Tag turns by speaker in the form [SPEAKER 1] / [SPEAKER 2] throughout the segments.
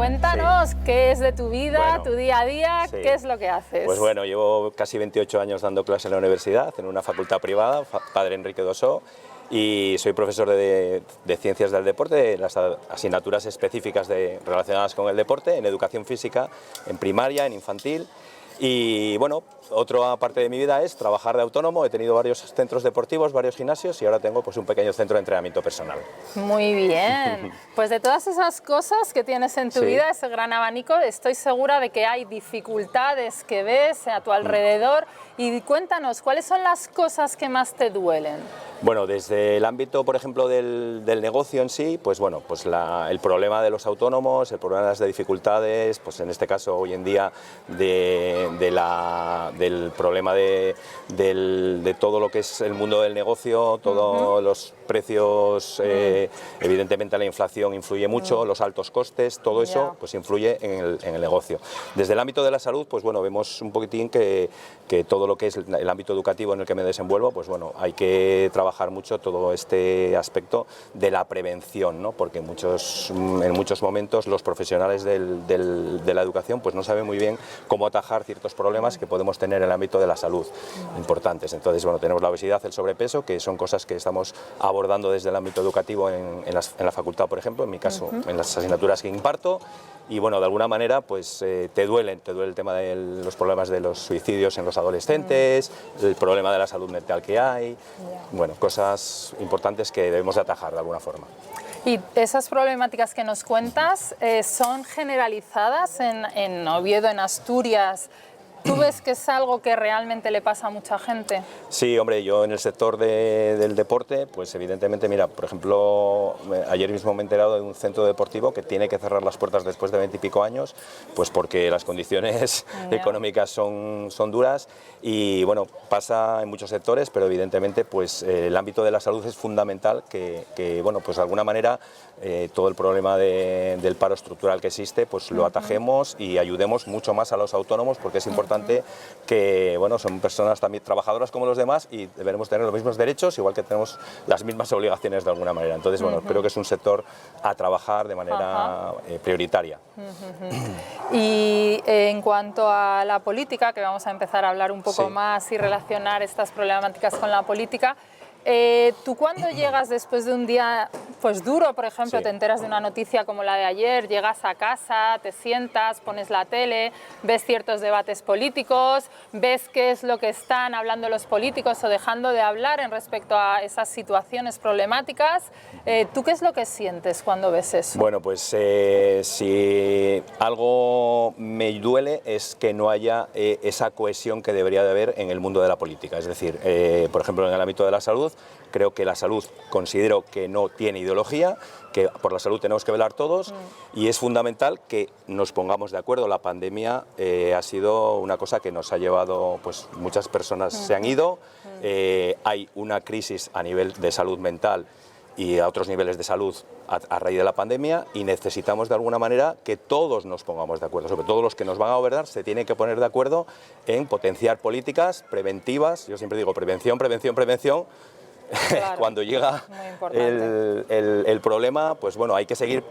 [SPEAKER 1] cuéntanos qué es de tu vida,
[SPEAKER 2] Bueno,
[SPEAKER 1] tu día a día,
[SPEAKER 2] sí.
[SPEAKER 1] qué es lo que haces.
[SPEAKER 2] Pues bueno, llevo casi 28 años dando clases en la universidad, en una facultad privada, Padre Enrique Dossó, y soy profesor de Ciencias del Deporte, de las asignaturas específicas relacionadas con el deporte, en educación física, en primaria, en infantil. Y bueno, otra parte de mi vida es trabajar de autónomo. He tenido varios centros deportivos, varios gimnasios y ahora tengo pues un pequeño centro de entrenamiento personal.
[SPEAKER 1] Muy bien, pues de todas esas cosas que tienes en tu
[SPEAKER 2] Sí.
[SPEAKER 1] vida, ese gran abanico, estoy segura de que hay dificultades que ves a tu alrededor y cuéntanos, ¿cuáles son las cosas que más te duelen?
[SPEAKER 2] Bueno, desde el ámbito, por ejemplo, del negocio en sí, pues bueno, pues el problema de los autónomos, el problema de las dificultades, pues en este caso hoy en día del problema de todo lo que es el mundo del negocio, todos los precios, evidentemente la inflación influye mucho, los altos costes, todo eso pues influye en el negocio. Desde el ámbito de la salud, pues bueno, vemos un poquitín que todo lo que es el ámbito educativo en el que me desenvuelvo, pues bueno, hay que trabajar mucho todo este aspecto de la prevención, ¿no? Porque en muchos momentos los profesionales de la educación pues no saben muy bien cómo atajar ciertos problemas que podemos tener en el ámbito de la salud importantes. Entonces, bueno, tenemos la obesidad, el sobrepeso, que son cosas que estamos abordando desde el ámbito educativo en la facultad, por ejemplo, en mi caso, en las asignaturas que imparto. Y bueno, de alguna manera pues te duele el tema de los problemas de los suicidios en los adolescentes, el problema de la salud mental que hay, bueno, cosas importantes que debemos de atajar de alguna forma.
[SPEAKER 1] Y esas problemáticas que nos cuentas son generalizadas en Oviedo, en Asturias. ¿Tú ves que es algo que realmente le pasa a mucha gente?
[SPEAKER 2] Sí, hombre, yo en el sector del deporte, pues evidentemente, mira, por ejemplo, ayer mismo me he enterado de un centro deportivo que tiene que cerrar las puertas después de 20 y pico años, pues porque las condiciones económicas son duras y bueno, pasa en muchos sectores, pero evidentemente pues el ámbito de la salud es fundamental que bueno, pues de alguna manera todo el problema del paro estructural que existe, pues lo atajemos y ayudemos mucho más a los autónomos porque es importante que, bueno, son personas también trabajadoras como los demás y deberemos tener los mismos derechos, igual que tenemos las mismas obligaciones de alguna manera. Entonces, bueno, creo que es un sector a trabajar de manera prioritaria.
[SPEAKER 1] Y en cuanto a la política, que vamos a empezar a hablar un poco más y relacionar estas problemáticas con la política, tú cuando llegas después de un día pues duro, por ejemplo, te enteras de una noticia como la de ayer, llegas a casa, te sientas, pones la tele, ves ciertos debates políticos, ves qué es lo que están hablando los políticos o dejando de hablar en respecto a esas situaciones problemáticas. ¿Tú qué es lo que sientes cuando ves eso?
[SPEAKER 2] Bueno, pues si algo me duele es que no haya esa cohesión que debería de haber en el mundo de la política. Es decir, por ejemplo, en el ámbito de la salud, creo que la salud considero que no tiene ideología, que por la salud tenemos que velar todos y es fundamental que nos pongamos de acuerdo. La pandemia ha sido una cosa que nos ha llevado, pues muchas personas se han ido, hay una crisis a nivel de salud mental y a otros niveles de salud a raíz de la pandemia y necesitamos de alguna manera que todos nos pongamos de acuerdo, sobre todo los que nos van a gobernar se tienen que poner de acuerdo en potenciar políticas preventivas. Yo siempre digo prevención, prevención, prevención. Claro. Cuando llega el problema, pues bueno, hay que seguir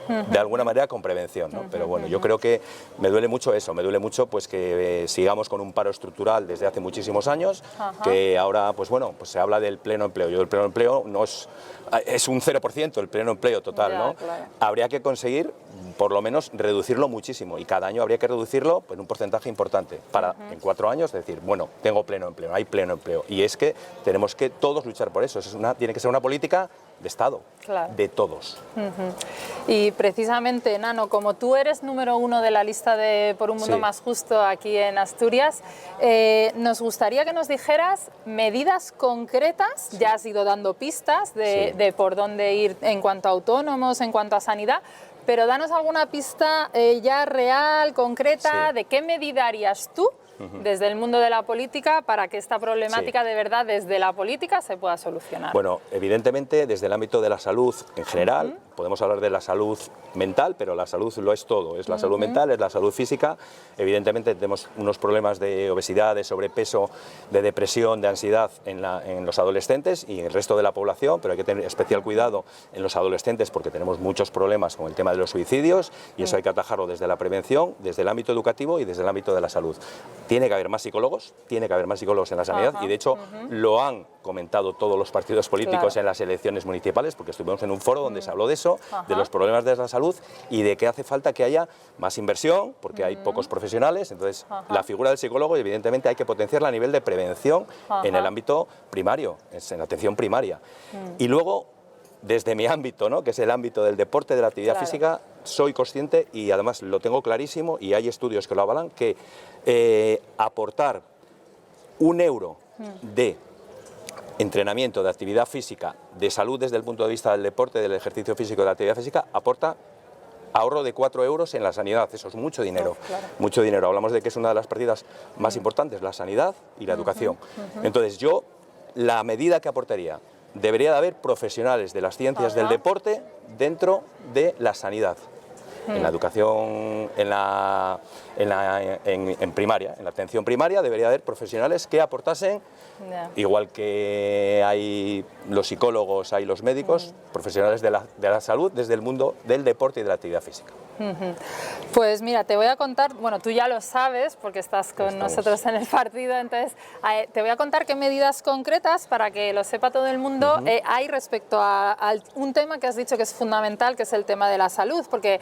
[SPEAKER 2] de alguna manera con prevención, ¿no? Pero bueno, yo creo que me duele mucho eso, me duele mucho pues que sigamos con un paro estructural desde hace muchísimos años, que ahora pues bueno, pues se habla del pleno empleo. Yo el pleno empleo no es un 0% el pleno empleo total, ¿no? Claro. Habría que conseguir por lo menos reducirlo muchísimo y cada año habría que reducirlo en un porcentaje importante para en 4 años decir, bueno, tengo pleno empleo, hay pleno empleo y es que tenemos que todos luchar por eso, tiene que ser una política de Estado, de todos.
[SPEAKER 1] Y precisamente, Nano, como tú eres número 1 de la lista de Por un Mundo Más Justo aquí en Asturias, nos gustaría que nos dijeras medidas concretas, ya has ido dando pistas de por dónde ir en cuanto a autónomos, en cuanto a sanidad, pero danos alguna pista ya real, concreta, de qué medida harías tú desde el mundo de la política para que esta problemática de verdad desde la política se pueda solucionar?
[SPEAKER 2] Bueno, evidentemente desde el ámbito de la salud en general, podemos hablar de la salud mental, pero la salud lo es todo, es la salud mental, es la salud física. Evidentemente tenemos unos problemas de obesidad, de sobrepeso, de depresión, de ansiedad en los adolescentes y en el resto de la población, pero hay que tener especial cuidado en los adolescentes porque tenemos muchos problemas con el tema de los suicidios y eso hay que atajarlo desde la prevención, desde el ámbito educativo y desde el ámbito de la salud. Tiene que haber más psicólogos, tiene que haber más psicólogos en la sanidad y de hecho lo han comentado todos los partidos políticos en las elecciones municipales, porque estuvimos en un foro donde se habló de eso, de los problemas de la salud y de que hace falta que haya más inversión, porque hay pocos profesionales, entonces la figura del psicólogo evidentemente hay que potenciarla a nivel de prevención en el ámbito primario, en la atención primaria. Y luego, desde mi ámbito, ¿no?, que es el ámbito del deporte, de la actividad física, soy consciente y además lo tengo clarísimo y hay estudios que lo avalan, que aportar €1 de entrenamiento, de actividad física, de salud desde el punto de vista del deporte, del ejercicio físico, de la actividad física, aporta ahorro de €4 en la sanidad. Eso es mucho dinero, mucho dinero. Hablamos de que es una de las partidas más importantes, la sanidad y la educación. Entonces yo, la medida que aportaría, debería de haber profesionales de las ciencias del deporte dentro de la sanidad. En la educación, en primaria, en la atención primaria, debería haber profesionales que aportasen, igual que hay los psicólogos, hay los médicos, profesionales de la salud desde el mundo del deporte y de la actividad física.
[SPEAKER 1] Pues mira, te voy a contar, bueno, tú ya lo sabes porque estás con nosotros en el partido, entonces te voy a contar qué medidas concretas, para que lo sepa todo el mundo, hay respecto a un tema que has dicho que es fundamental, que es el tema de la salud, porque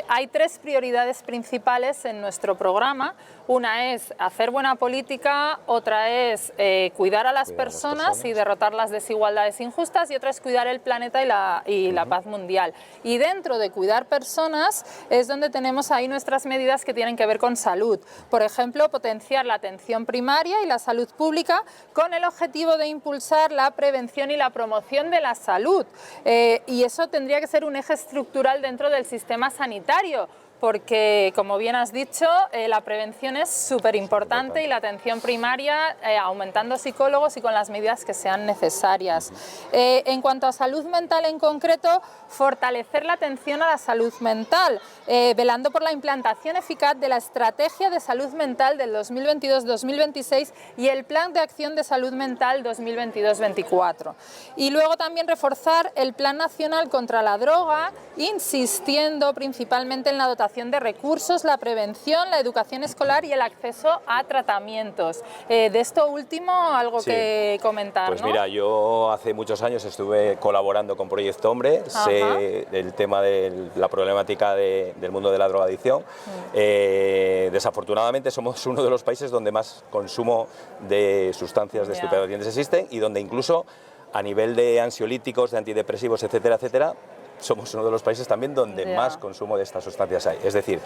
[SPEAKER 1] hay 3 prioridades principales en nuestro programa. Una es hacer buena política, otra es cuidar a las personas y derrotar las desigualdades injustas, y otra es cuidar el planeta y la paz mundial. Y dentro de cuidar personas es donde tenemos ahí nuestras medidas que tienen que ver con salud. Por ejemplo, potenciar la atención primaria y la salud pública con el objetivo de impulsar la prevención y la promoción de la salud. Y eso tendría que ser un eje estructural dentro del sistema sanitario, porque, como bien has dicho, la prevención es súper importante y la atención primaria, aumentando psicólogos y con las medidas que sean necesarias. En cuanto a salud mental en concreto, fortalecer la atención a la salud mental, velando por la implantación eficaz de la Estrategia de Salud Mental del 2022-2026 y el Plan de Acción de Salud Mental 2022-2024. Y luego también reforzar el Plan Nacional contra la Droga, insistiendo principalmente en la dotación de recursos, la prevención, la educación escolar y el acceso a tratamientos. De esto último, algo que comentar,
[SPEAKER 2] Pues
[SPEAKER 1] ¿no?
[SPEAKER 2] mira, yo hace muchos años estuve colaborando con Proyecto Hombre, sé el tema de la problemática del mundo de la drogadicción. Desafortunadamente somos uno de los países donde más consumo de sustancias de estupefacientes existen y donde incluso a nivel de ansiolíticos, de antidepresivos, etcétera, etcétera, somos uno de los países también donde más consumo de estas sustancias hay. Es decir,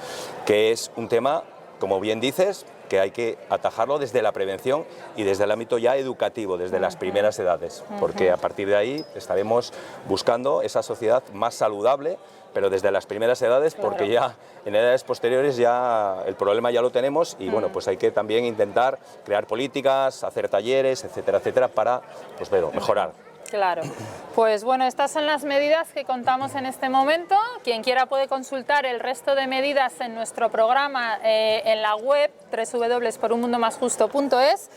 [SPEAKER 2] que es un tema, como bien dices, que hay que atajarlo desde la prevención y desde el ámbito ya educativo, desde las primeras edades, porque a partir de ahí estaremos buscando esa sociedad más saludable, pero desde las primeras edades, porque ya en edades posteriores ya el problema ya lo tenemos y bueno, pues hay que también intentar crear políticas, hacer talleres, etcétera, etcétera, para pues, mejorar.
[SPEAKER 1] Claro. Pues bueno, estas son las medidas que contamos en este momento. Quien quiera puede consultar el resto de medidas en nuestro programa en la web www.porunmundomasjusto.es.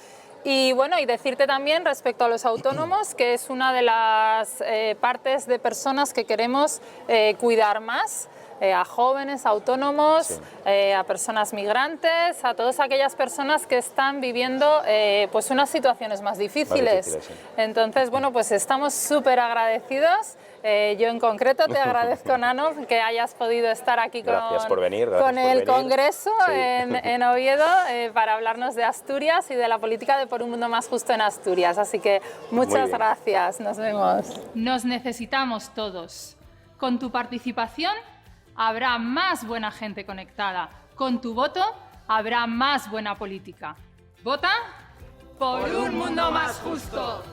[SPEAKER 1] Y bueno, y decirte también respecto a los autónomos que es una de las partes de personas que queremos cuidar más. A jóvenes, autónomos, a personas migrantes, a todas aquellas personas que están viviendo pues unas situaciones más difíciles. Entonces, bueno, pues estamos súper agradecidos. Yo en concreto te agradezco, Nano, que hayas podido estar aquí con el Congreso en Oviedo para hablarnos de Asturias y de la política de Por un Mundo Más Justo en Asturias. Así que muchas gracias. Nos vemos.
[SPEAKER 3] Nos necesitamos todos. Con tu participación habrá más buena gente conectada. Con tu voto habrá más buena política. Vota por un mundo más justo.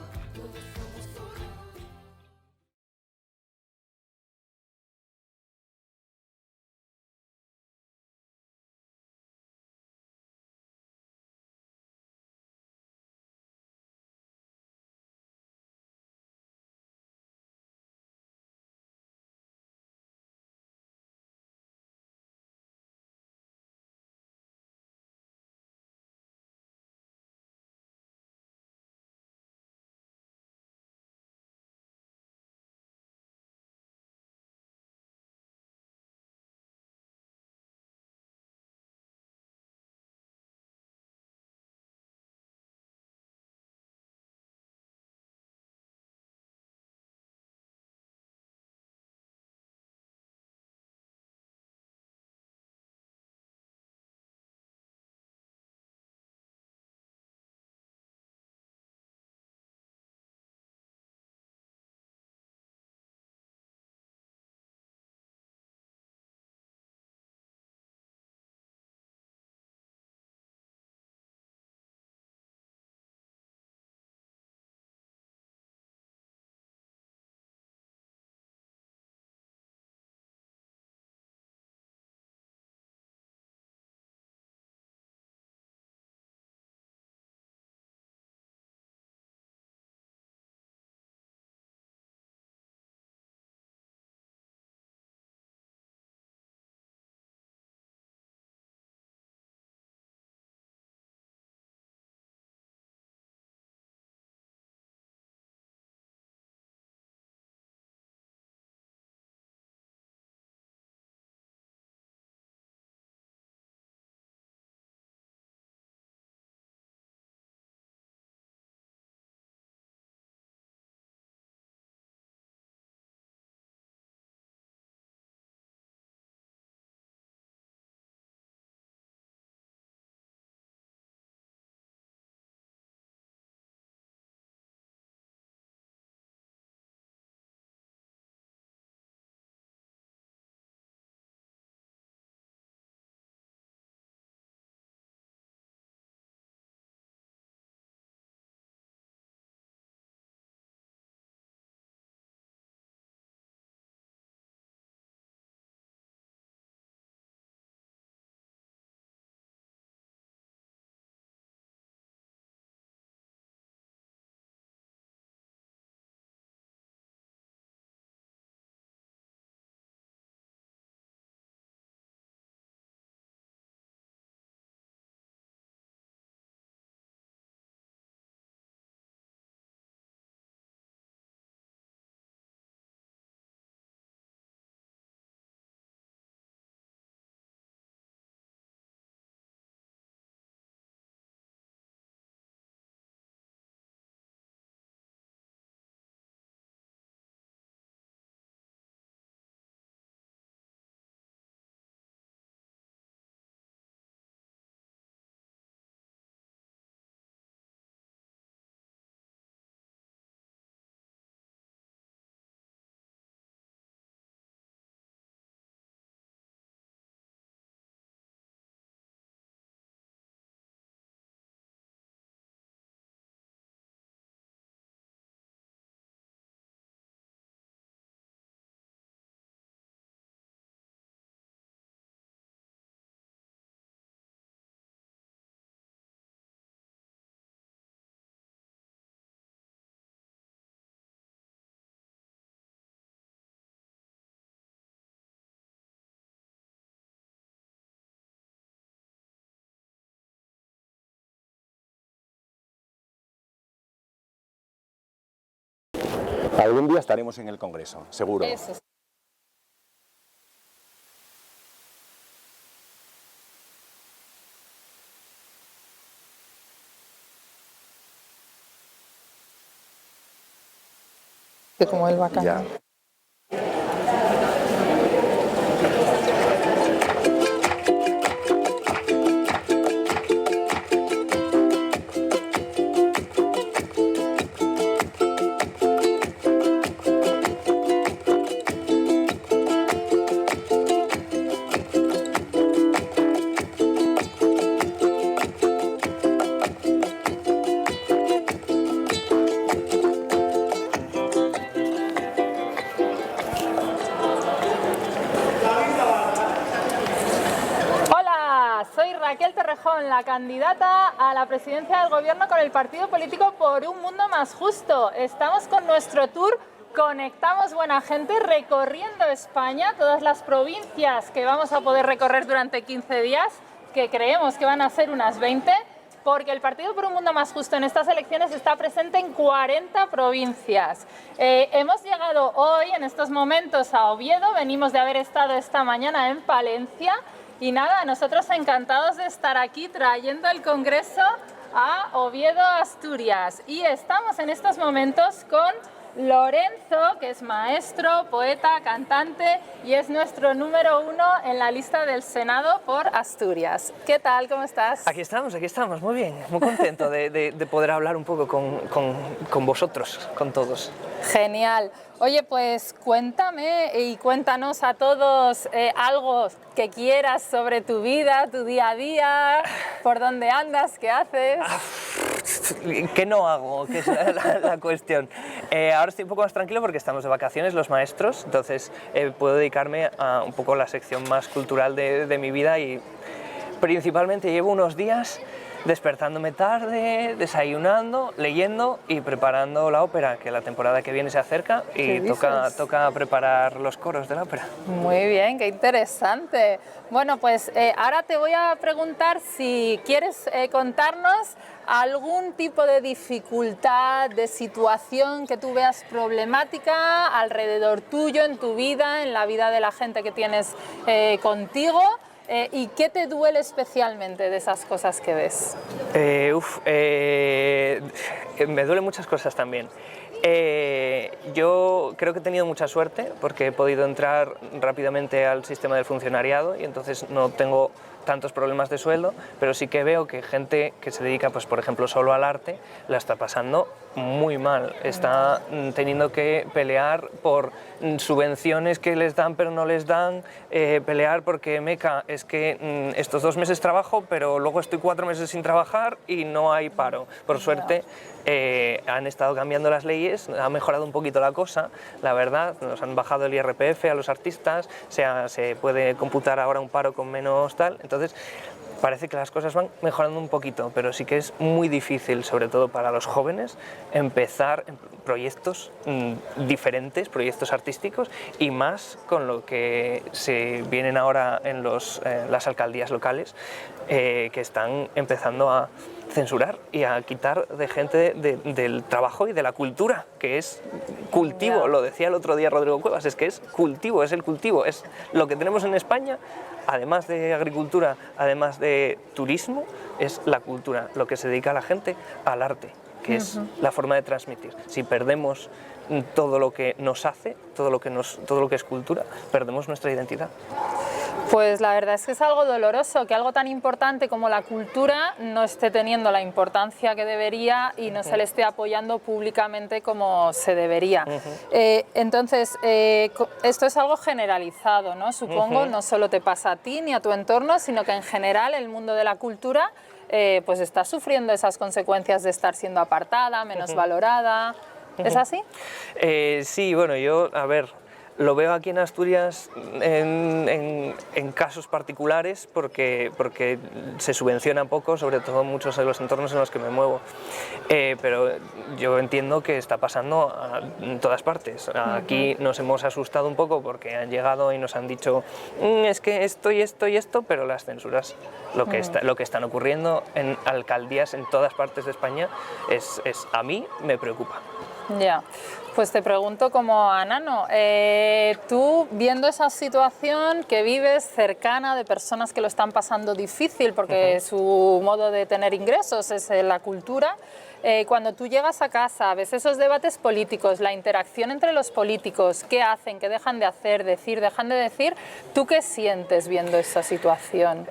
[SPEAKER 2] Algún día estaremos en el Congreso, seguro.
[SPEAKER 1] Eso. Como el bacán.
[SPEAKER 2] Ya.
[SPEAKER 1] La candidata a la presidencia del gobierno con el partido político Por un Mundo Más Justo. Estamos con nuestro tour Conectamos Buena Gente recorriendo España, todas las provincias que vamos a poder recorrer durante 15 días, que creemos que van a ser unas 20, porque el Partido Por un Mundo Más Justo en estas elecciones está presente en 40 provincias. Hemos llegado hoy, en estos momentos, a Oviedo, venimos de haber estado esta mañana en Palencia. Y nada, nosotros encantados de estar aquí trayendo el Congreso a Oviedo, Asturias. Y estamos en estos momentos con Lorenzo, que es maestro, poeta, cantante y es nuestro número 1 en la lista del Senado por Asturias. ¿Qué tal? ¿Cómo estás?
[SPEAKER 4] Aquí estamos, muy bien, muy contento de poder hablar un poco con vosotros, con todos.
[SPEAKER 1] Genial. Oye, pues cuéntame y cuéntanos a todos algo que quieras sobre tu vida, tu día a día, por dónde andas, qué haces.
[SPEAKER 4] ¿Qué no hago? Que es la cuestión. Ahora estoy un poco más tranquilo porque estamos de vacaciones los maestros, entonces puedo dedicarme a un poco la sección más cultural de mi vida y principalmente llevo unos días despertándome tarde, desayunando, leyendo y preparando la ópera, que la temporada que viene se acerca y toca preparar los coros de la ópera.
[SPEAKER 1] Muy bien, qué interesante. Bueno, pues ahora te voy a preguntar si quieres contarnos algún tipo de dificultad, de situación que tú veas problemática alrededor tuyo, en tu vida, en la vida de la gente que tienes contigo. ¿Y qué te duele especialmente de esas cosas que ves?
[SPEAKER 4] Me duelen muchas cosas también. Yo creo que he tenido mucha suerte porque he podido entrar rápidamente al sistema del funcionariado y entonces no tengo tantos problemas de sueldo, pero sí que veo que gente que se dedica, pues, por ejemplo, solo al arte, la está pasando muy mal. Está teniendo que pelear por subvenciones que les dan pero no les dan, pelear porque es que estos 2 meses trabajo, pero luego estoy 4 meses sin trabajar y no hay paro. Por suerte han estado cambiando las leyes, ha mejorado un poquito la cosa, la verdad, nos han bajado el IRPF a los artistas, se puede computar ahora un paro con menos tal, entonces parece que las cosas van mejorando un poquito, pero sí que es muy difícil, sobre todo para los jóvenes, empezar proyectos diferentes, proyectos artísticos, y más con lo que se vienen ahora en las alcaldías locales, que están empezando a censurar y a quitar de gente del trabajo y de la cultura, que es cultivo, lo decía el otro día Rodrigo Cuevas, es que es cultivo, es el cultivo, es lo que tenemos en España, además de agricultura, además de turismo, es la cultura, lo que se dedica la gente al arte, que es la forma de transmitir. Si perdemos todo lo que nos hace, todo lo que es cultura, perdemos nuestra identidad.
[SPEAKER 1] Pues la verdad es que es algo doloroso que algo tan importante como la cultura no esté teniendo la importancia que debería y no se le esté apoyando públicamente como se debería. Entonces, esto es algo generalizado, ¿no? Supongo, no solo te pasa a ti ni a tu entorno, sino que en general el mundo de la cultura pues está sufriendo esas consecuencias de estar siendo apartada, menos valorada. ¿Es así?
[SPEAKER 4] Sí, bueno, yo, a ver, lo veo aquí en Asturias en casos particulares porque se subvenciona poco, sobre todo en muchos de los entornos en los que me muevo. Pero yo entiendo que está pasando en todas partes. Aquí nos hemos asustado un poco porque han llegado y nos han dicho es que esto y esto y esto, pero las censuras, lo que están ocurriendo en alcaldías en todas partes de España, a mí me preocupa.
[SPEAKER 1] Ya, pues te pregunto como a Nano, tú viendo esa situación que vives cercana de personas que lo están pasando difícil porque su modo de tener ingresos es la cultura, cuando tú llegas a casa, ves esos debates políticos, la interacción entre los políticos, qué hacen, qué dejan de hacer, decir, dejan de decir, ¿tú qué sientes viendo esa situación?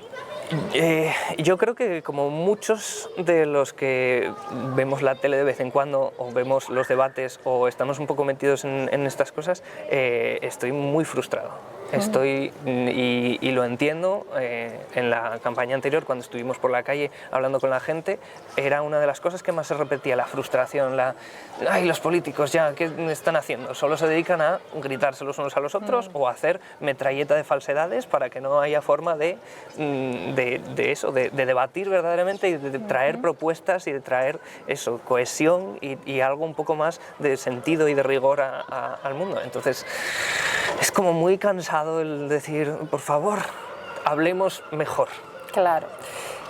[SPEAKER 4] Yo creo que como muchos de los que vemos la tele de vez en cuando o vemos los debates o estamos un poco metidos en estas cosas, estoy muy frustrado. Y lo entiendo, en la campaña anterior, cuando estuvimos por la calle hablando con la gente, era una de las cosas que más se repetía, la frustración, ¡ay, los políticos ya, qué están haciendo! Solo se dedican a gritarse los unos a los otros o a hacer metralleta de falsedades para que no haya forma de debatir verdaderamente y de traer propuestas y de traer eso, cohesión y algo un poco más de sentido y de rigor al mundo. Entonces, es como muy cansado el decir, por favor, hablemos mejor.
[SPEAKER 1] Claro.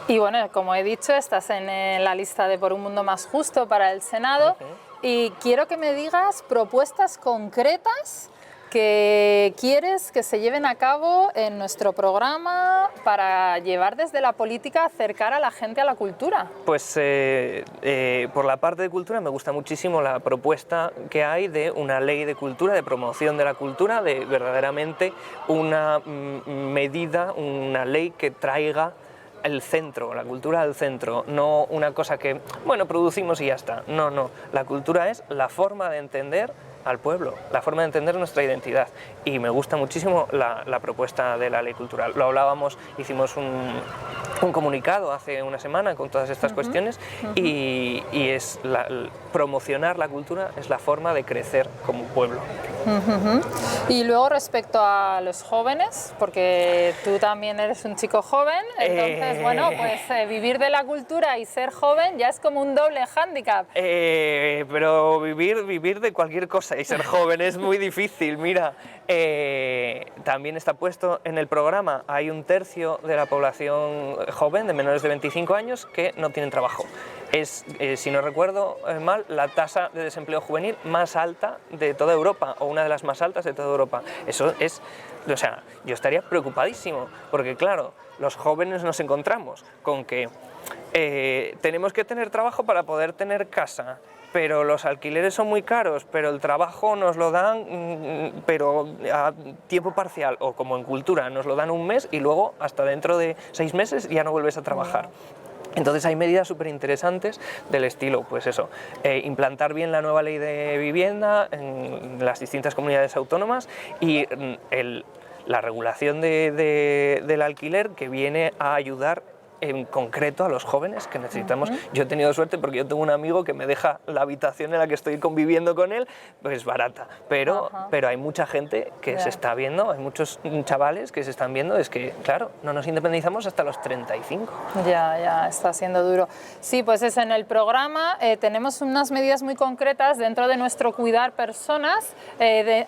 [SPEAKER 1] Y bueno, como he dicho, estás en la lista de Por un Mundo Más Justo para el Senado y quiero que me digas propuestas concretas que quieres que se lleven a cabo en nuestro programa para llevar desde la política a acercar a la gente a la cultura.
[SPEAKER 4] Pues por la parte de cultura me gusta muchísimo la propuesta que hay de una ley de cultura, de promoción de la cultura, de verdaderamente una medida, una ley que traiga el centro, la cultura al centro, no una cosa que, bueno, producimos y ya está. No, no, la cultura es la forma de entender al pueblo, la forma de entender nuestra identidad y me gusta muchísimo la propuesta de la ley cultural. Lo hablábamos, hicimos un comunicado hace una semana con todas estas cuestiones y es promocionar la cultura es la forma de crecer como pueblo.
[SPEAKER 1] Y luego respecto a los jóvenes, porque tú también eres un chico joven, entonces bueno, pues vivir de la cultura y ser joven ya es como un doble hándicap.
[SPEAKER 4] Pero vivir de cualquier cosa y ser joven es muy difícil, mira. También está puesto en el programa, hay 1/3 de la población joven de menores de 25 años que no tienen trabajo. Es, si no recuerdo mal, la tasa de desempleo juvenil más alta de toda Europa, o una de las más altas de toda Europa. Eso es, o sea, yo estaría preocupadísimo, porque claro, los jóvenes nos encontramos con que tenemos que tener trabajo para poder tener casa, pero los alquileres son muy caros, pero el trabajo nos lo dan pero a tiempo parcial, o como en cultura, nos lo dan un mes y luego hasta dentro de 6 meses ya no vuelves a trabajar. Entonces hay medidas súper interesantes del estilo, pues eso, implantar bien la nueva ley de vivienda en las distintas comunidades autónomas y la regulación del alquiler que viene a ayudar en concreto a los jóvenes que necesitamos. Yo he tenido suerte porque yo tengo un amigo que me deja la habitación en la que estoy conviviendo con él, pues barata, pero hay mucha gente que se está viendo, hay muchos chavales que se están viendo, es que claro, no nos independizamos hasta los 35.
[SPEAKER 1] Ya, está siendo duro. Sí, pues eso, en el programa tenemos unas medidas muy concretas dentro de nuestro cuidar personas,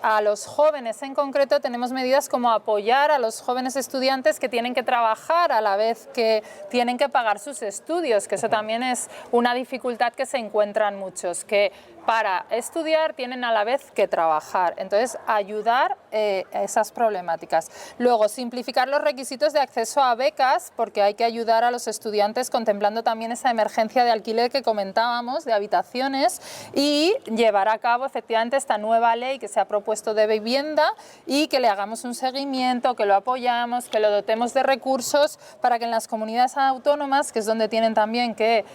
[SPEAKER 1] a los jóvenes en concreto tenemos medidas como apoyar a los jóvenes estudiantes que tienen que trabajar a la vez que tienen que pagar sus estudios, que eso también es una dificultad que se encuentran muchos, que para estudiar tienen a la vez que trabajar. Entonces, ayudar a esas problemáticas. Luego, simplificar los requisitos de acceso a becas, porque hay que ayudar a los estudiantes contemplando también esa emergencia de alquiler que comentábamos, de habitaciones, y llevar a cabo efectivamente esta nueva ley que se ha propuesto de vivienda y que le hagamos un seguimiento, que lo apoyamos, que lo dotemos de recursos para que en las comunidades autónomas, que es donde tienen también que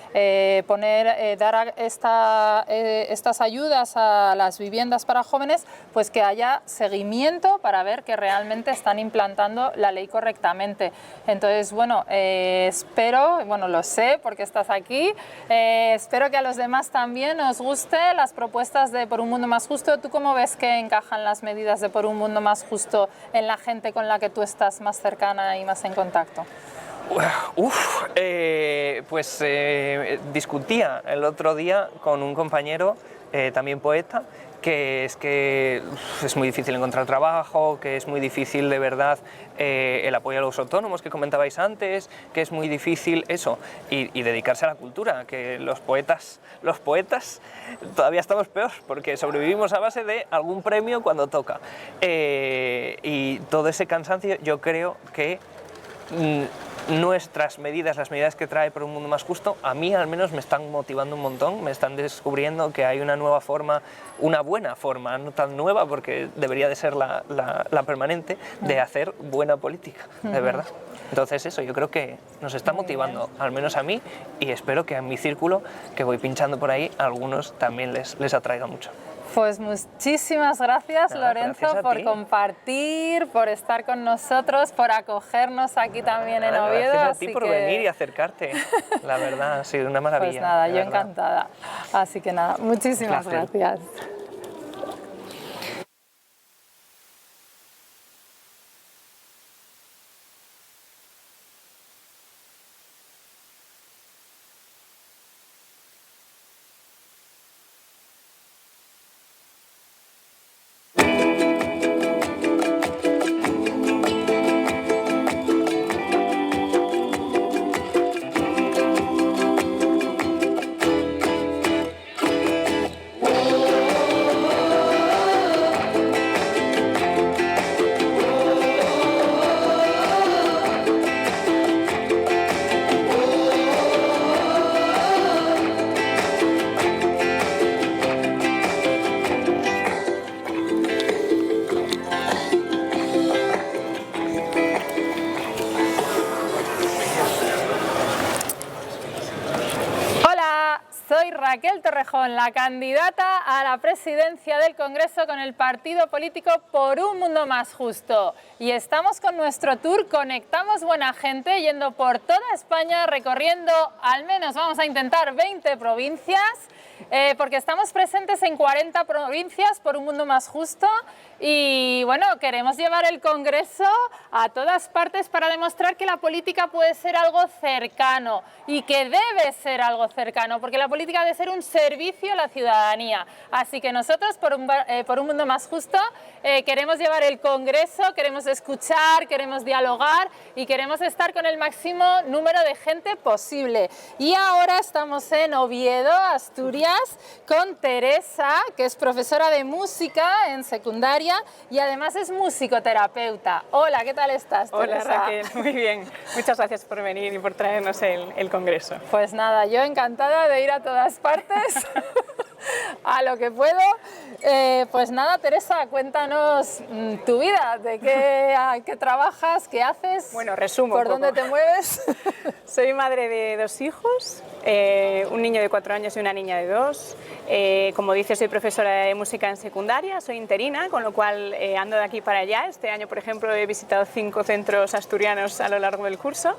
[SPEAKER 1] dar estas ayudas a las viviendas para jóvenes, pues que haya seguimiento para ver que realmente están implantando la ley correctamente. Entonces, bueno, espero, bueno, lo sé porque estás aquí, espero que a los demás también os guste las propuestas de Por un Mundo Más Justo. ¿Tú cómo ves que encajan las medidas de Por un Mundo Más Justo en la gente con la que tú estás más cercana y más en contacto? Discutía el otro día con un compañero, también poeta,
[SPEAKER 4] que es muy difícil encontrar trabajo, que es muy difícil de verdad el apoyo a los autónomos que comentabais antes, que es muy difícil eso, y dedicarse a la cultura, que los poetas todavía estamos peor, porque sobrevivimos a base de algún premio cuando toca. Y todo ese cansancio, yo creo que nuestras medidas, las medidas que trae por un mundo más justo, a mí al menos me están motivando un montón, me están descubriendo que hay una nueva forma, una buena forma, no tan nueva porque debería de ser la permanente, de hacer buena política, de verdad. Entonces eso, yo creo que nos está motivando, al menos a mí, y espero que a mi círculo, que voy pinchando por ahí, a algunos también les atraiga mucho.
[SPEAKER 1] Pues muchísimas gracias, Lorenzo,
[SPEAKER 4] gracias
[SPEAKER 1] por compartir, por estar con nosotros, por acogernos aquí también en Oviedo.
[SPEAKER 4] Gracias a ti por venir y acercarte, la verdad, ha sido una maravilla.
[SPEAKER 1] Pues nada, yo encantada. Así que nada, muchísimas gracias. Soy Raquel Torrejón, la candidata a la presidencia del Congreso con el partido político Por un Mundo Más Justo. Y estamos con nuestro tour Conectamos Buena Gente, yendo por toda España, recorriendo al menos, vamos a intentar, 20 provincias, porque estamos presentes en 40 provincias por un mundo más justo. Y bueno, queremos llevar el Congreso a todas partes para demostrar que la política puede ser algo cercano y que debe ser algo cercano, porque la política debe ser un servicio a la ciudadanía. Así que nosotros, por un mundo más justo, queremos llevar el Congreso, queremos escuchar, queremos dialogar y queremos estar con el máximo número de gente posible. Y ahora estamos en Oviedo, Asturias, con Teresa, que es profesora de música en secundaria y además es musicoterapeuta. Hola, ¿qué tal estás, Teresa?
[SPEAKER 5] Hola, Raquel, muy bien. Muchas gracias por venir y por traernos el Congreso.
[SPEAKER 1] Pues nada, yo encantada de ir a todas partes, a lo que puedo. Pues nada, Teresa, cuéntanos tu vida, de qué trabajas, qué haces.
[SPEAKER 5] Bueno, resumo
[SPEAKER 1] ¿Por
[SPEAKER 5] un poco.
[SPEAKER 1] dónde te mueves?
[SPEAKER 5] Soy madre de 2 hijos, un niño de 4 años y una niña de 2. Como dices, soy profesora de música en secundaria, soy interina, con lo cual ando de aquí para allá. Este año, por ejemplo, he visitado 5 centros asturianos a lo largo del curso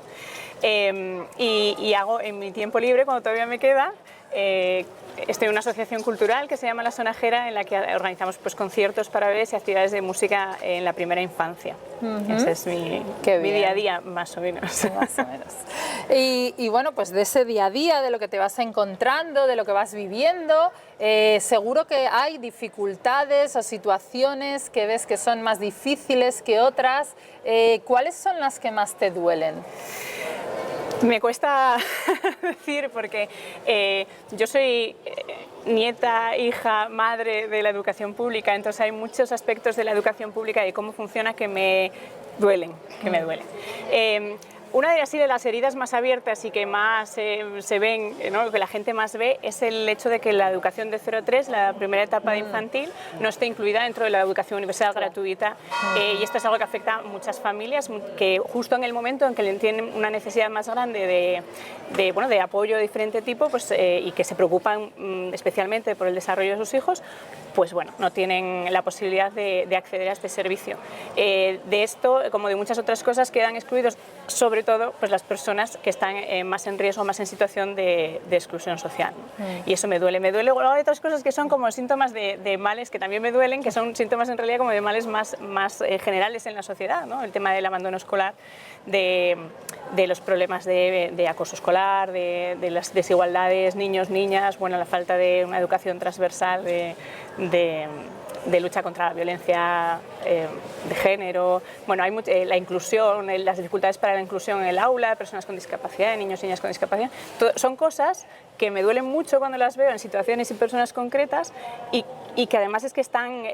[SPEAKER 5] y hago en mi tiempo libre, cuando todavía me queda, estoy en una asociación cultural que se llama La Sonajera, en la que organizamos pues, conciertos para bebés y actividades de música en la primera infancia. Ese es mi día a día, más o menos.
[SPEAKER 1] Sí, más o menos. Y bueno, pues de ese día a día, de lo que te vas encontrando, de lo que vas viviendo, seguro que hay dificultades o situaciones que ves que son más difíciles que otras. ¿Cuáles son las que más te duelen?
[SPEAKER 5] Me cuesta decir porque yo soy nieta, hija, madre de la educación pública, entonces hay muchos aspectos de la educación pública y cómo funciona que me duelen, Una de las heridas más abiertas y que más se ven, ¿no? que la gente más ve, es el hecho de que la educación de 0 a 3, la primera etapa de infantil, no esté incluida dentro de la educación universal gratuita. Y esto es algo que afecta a muchas familias que justo en el momento en que tienen una necesidad más grande de apoyo de diferente tipo pues, y que se preocupan especialmente por el desarrollo de sus hijos, pues bueno, no tienen la posibilidad de acceder a este servicio. De esto, como de muchas otras cosas, quedan excluidos sobre todo pues las personas que están más en riesgo, más en situación de exclusión social. Y eso me duele. Luego hay otras cosas que son como síntomas de males que también me duelen, que son síntomas en realidad como de males más generales en la sociedad, ¿no? El tema del abandono escolar, de los problemas de acoso escolar, de las desigualdades, niños, niñas, bueno, la falta de una educación transversal, de de lucha contra la violencia de género. Bueno, hay la inclusión, las dificultades para la inclusión en el aula, de personas con discapacidad, de niños y niñas con discapacidad. Son cosas que me duelen mucho cuando las veo en situaciones y personas concretas y que además es que están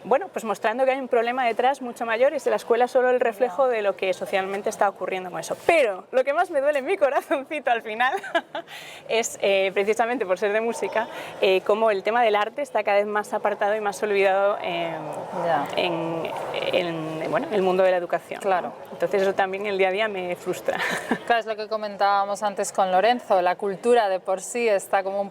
[SPEAKER 5] bueno, pues mostrando que hay un problema detrás mucho mayor y es de la escuela solo el reflejo de lo que socialmente está ocurriendo con eso. Pero lo que más me duele en mi corazoncito al final es precisamente por ser de música, cómo el tema del arte está cada vez más apartado y más olvidado en el mundo de la educación.
[SPEAKER 1] Claro.
[SPEAKER 5] Entonces eso también el día a día me frustra.
[SPEAKER 1] Claro, es lo que comentábamos antes con Lorenzo, la cultura de por sí está como un poco